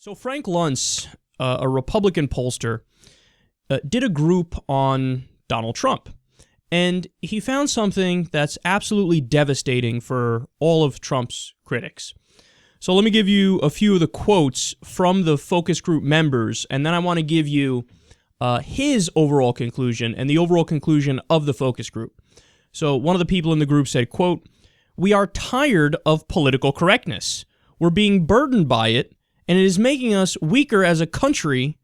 So Frank Luntz, a Republican pollster, did a group on Donald Trump. And he found something that's absolutely devastating for all of Trump's critics. So let me give you a few of the quotes from the focus group members, and then I want to give you his overall conclusion and the overall conclusion of the focus group. So one of the people in the group said, quote, "We are tired of political correctness. We're being burdened by it, and it is making us weaker as a country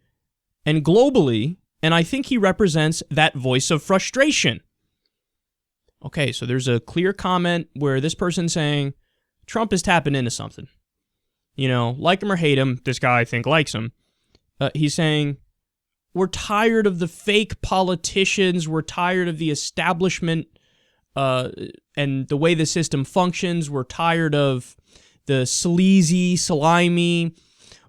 and globally, and I think he represents that voice of frustration." Okay, so there's a clear comment where this person's saying Trump is tapping into something. You know, like him or hate him, this guy I think likes him. He's saying, we're tired of the fake politicians, we're tired of the establishment and the way the system functions, we're tired of the sleazy, slimy,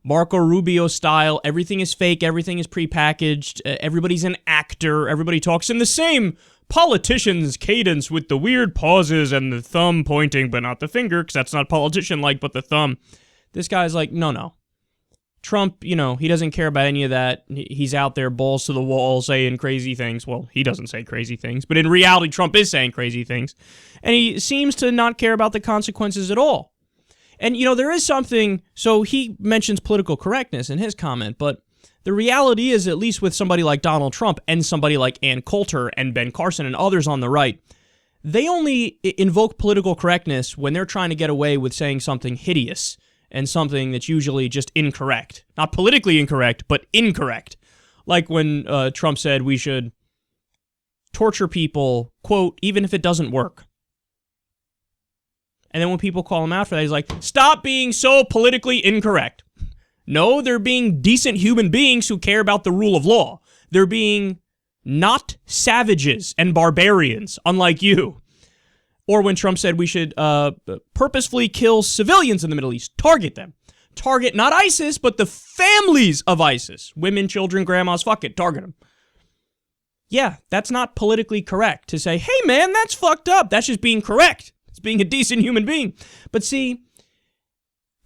Marco Rubio style, everything is fake, everything is prepackaged, everybody's an actor, everybody talks in the same politician's cadence with the weird pauses and the thumb pointing, but not the finger, because that's not politician-like, but the thumb. This guy's like, no. Trump, you know, he doesn't care about any of that. He's out there balls to the wall saying crazy things. Well, he doesn't say crazy things, but in reality, Trump is saying crazy things. And he seems to not care about the consequences at all. And, you know, there is something, so he mentions political correctness in his comment, but the reality is, at least with somebody like Donald Trump and somebody like Ann Coulter and Ben Carson and others on the right, they only invoke political correctness when they're trying to get away with saying something hideous and something that's usually just incorrect. Not politically incorrect, but incorrect. Like when Trump said we should torture people, quote, even if it doesn't work. And then when people call him out for that, he's like, stop being so politically incorrect. No, they're being decent human beings who care about the rule of law. They're being not savages and barbarians, unlike you. Or when Trump said we should purposefully kill civilians in the Middle East, target them. Target not ISIS, but the families of ISIS. Women, children, grandmas, fuck it, target them. Yeah, that's not politically correct to say, hey man, that's fucked up. That's just being correct. It's being a decent human being. But see,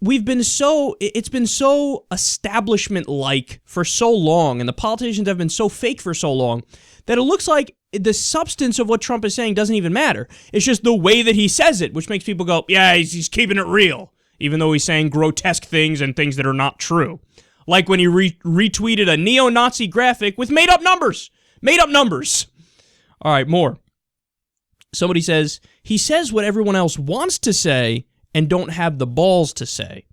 it's been so establishment-like for so long, and the politicians have been so fake for so long, that it looks like the substance of what Trump is saying doesn't even matter. It's just the way that he says it, which makes people go, yeah, he's keeping it real, even though he's saying grotesque things and things that are not true. Like when he retweeted a neo-Nazi graphic with made-up numbers. Made-up numbers. All right, more. Somebody says, he says what everyone else wants to say and don't have the balls to say.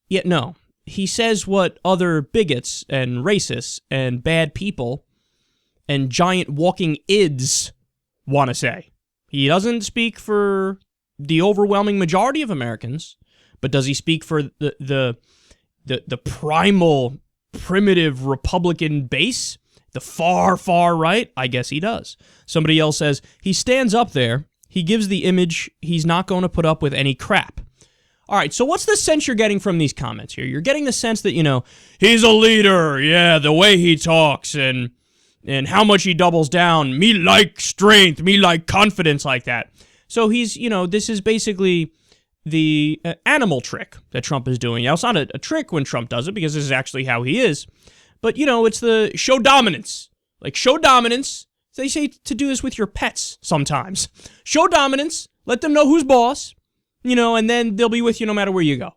Yet no, he says what other bigots and racists and bad people and giant walking ids want to say. He doesn't speak for the overwhelming majority of Americans, but does he speak for the primal, primitive Republican base? The far, far right? I guess he does. Somebody else says, he stands up there, he gives the image he's not going to put up with any crap. All right, so what's the sense you're getting from these comments here? You're getting the sense that, you know, he's a leader, yeah, the way he talks and how much he doubles down, me like strength, me like confidence like that. So he's, you know, this is basically the animal trick that Trump is doing. Now, it's not a trick when Trump does it because this is actually how he is. But, you know, it's the show dominance. Like, show dominance. They say to do this with your pets sometimes. Show dominance. Let them know who's boss. You know, and then they'll be with you no matter where you go.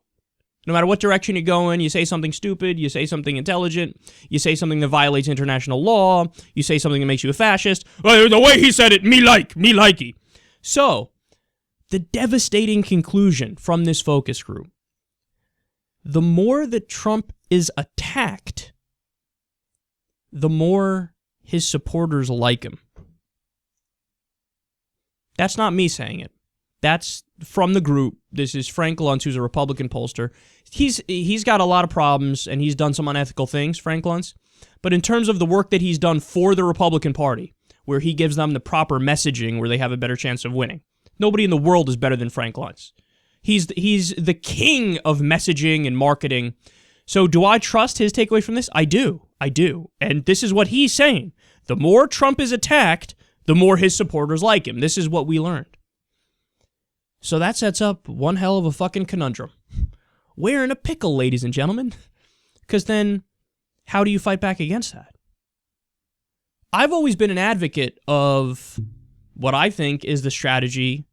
No matter what direction you're going, you say something stupid, you say something intelligent, you say something that violates international law, you say something that makes you a fascist. Well, the way he said it, me likey. So, the devastating conclusion from this focus group, the more that Trump is attacked, the more his supporters like him. That's not me saying it. That's from the group. This is Frank Luntz, who's a Republican pollster. He's got a lot of problems, and he's done some unethical things, Frank Luntz. But in terms of the work that he's done for the Republican Party, where he gives them the proper messaging where they have a better chance of winning, nobody in the world is better than Frank Luntz. He's the king of messaging and marketing. So do I trust his takeaway from this? I do. And this is what he's saying. The more Trump is attacked, the more his supporters like him. This is what we learned. So that sets up one hell of a fucking conundrum. We're in a pickle, ladies and gentlemen. Because then how do you fight back against that? I've always been an advocate of what I think is the strategy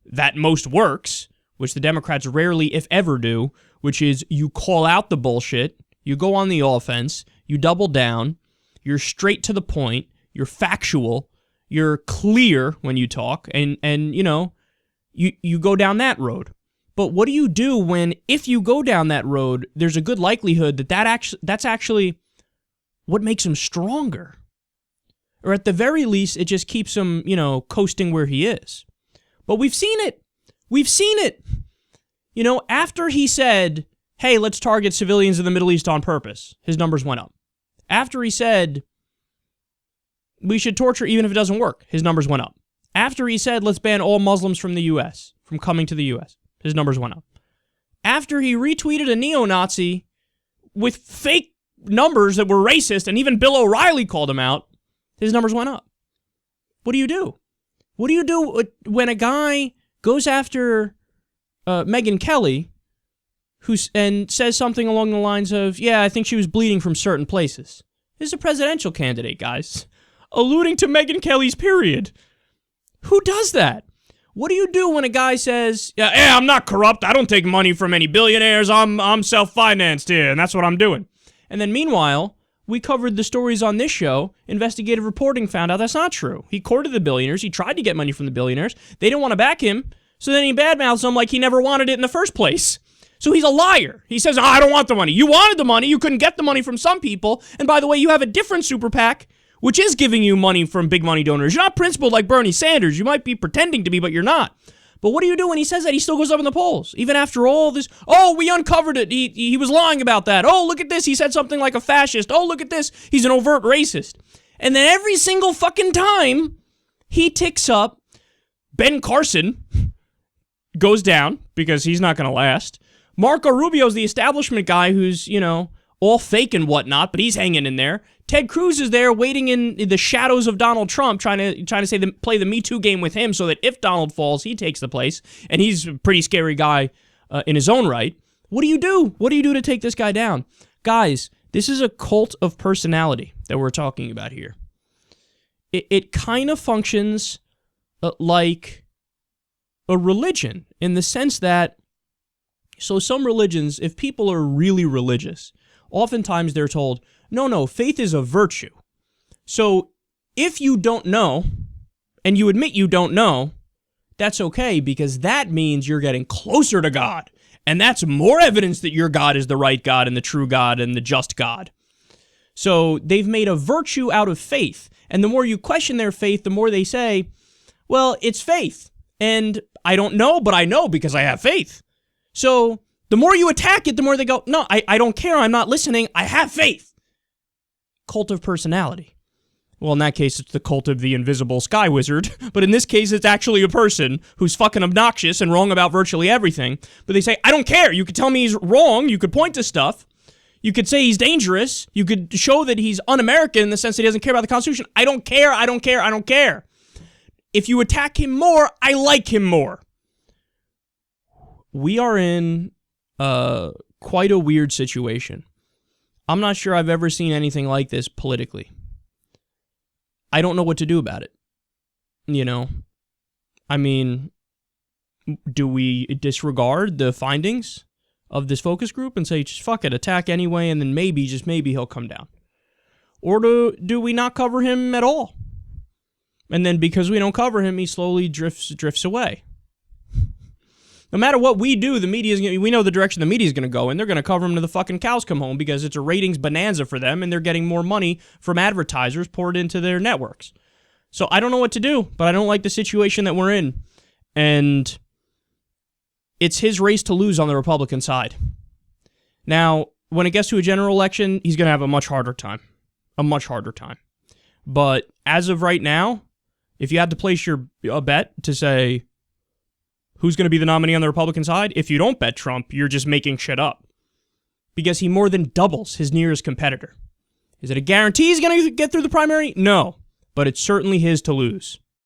that most works, which the Democrats rarely, if ever, do, which is you call out the bullshit, you go on the offense, you double down, you're straight to the point, you're factual, you're clear when you talk, and you know, you go down that road. But what do you do when, if you go down that road, there's a good likelihood that's actually what makes him stronger? Or at the very least, it just keeps him, you know, coasting where he is. But we've seen it. We've seen it. You know, after he said, hey, let's target civilians in the Middle East on purpose, his numbers went up. After he said, we should torture even if it doesn't work, his numbers went up. After he said, let's ban all Muslims from the U.S., from coming to the U.S., his numbers went up. After he retweeted a neo-Nazi with fake numbers that were racist, and even Bill O'Reilly called him out, his numbers went up. What do you do? What do you do when a guy goes after Megyn Kelly and says something along the lines of, yeah, I think she was bleeding from certain places? This is a presidential candidate, guys. Alluding to Megyn Kelly's period. Who does that? What do you do when a guy says, yeah, I'm not corrupt, I don't take money from any billionaires, I'm self-financed here, and that's what I'm doing. And then meanwhile, we covered the stories on this show. Investigative reporting found out that's not true. He courted the billionaires. He tried to get money from the billionaires. They didn't want to back him, so then he badmouths them like he never wanted it in the first place. So he's a liar. He says, I don't want the money. You wanted the money. You couldn't get the money from some people. And by the way, you have a different super PAC, which is giving you money from big money donors. You're not principled like Bernie Sanders. You might be pretending to be, but you're not. But what do you do when he says that? He still goes up in the polls. Even after all this, oh, we uncovered it. He was lying about that. Oh, look at this. He said something like a fascist. Oh, look at this. He's an overt racist. And then every single fucking time he ticks up, Ben Carson goes down because he's not going to last. Marco Rubio's the establishment guy who's, you know, all fake and whatnot, but he's hanging in there. Ted Cruz is there waiting in the shadows of Donald Trump, trying to play the Me Too game with him so that if Donald falls, he takes the place. And he's a pretty scary guy in his own right. What do you do? What do you do to take this guy down? Guys, this is a cult of personality that we're talking about here. It kind of functions like a religion in the sense that, so some religions, if people are really religious, oftentimes they're told, no, faith is a virtue. So if you don't know, and you admit you don't know, that's okay, because that means you're getting closer to God. And that's more evidence that your God is the right God and the true God and the just God. So they've made a virtue out of faith. And the more you question their faith, the more they say, well, it's faith. And I don't know, but I know because I have faith. So the more you attack it, the more they go, no, I don't care. I'm not listening. I have faith. Cult of personality. Well, in that case, it's the cult of the invisible sky wizard. But in this case, it's actually a person who's fucking obnoxious and wrong about virtually everything. But they say, I don't care. You could tell me he's wrong. You could point to stuff. You could say he's dangerous. You could show that he's un-American in the sense that he doesn't care about the Constitution. I don't care. I don't care. I don't care. If you attack him more, I like him more. We are in quite a weird situation. I'm not sure I've ever seen anything like this politically. I don't know what to do about it. You know? I mean, do we disregard the findings of this focus group and say, just fuck it, attack anyway, and then maybe, just maybe, he'll come down? Or do we not cover him at all? And then because we don't cover him, he slowly drifts away. No matter what we do, we know the direction the media is going to go, and they're going to cover him to the fucking cows come home because it's a ratings bonanza for them, and they're getting more money from advertisers poured into their networks. So I don't know what to do, but I don't like the situation that we're in. And it's his race to lose on the Republican side. Now, when it gets to a general election, he's going to have a much harder time. A much harder time. But as of right now, if you had to place a bet to say who's going to be the nominee on the Republican side, if you don't bet Trump, you're just making shit up. Because he more than doubles his nearest competitor. Is it a guarantee he's going to get through the primary? No. But it's certainly his to lose.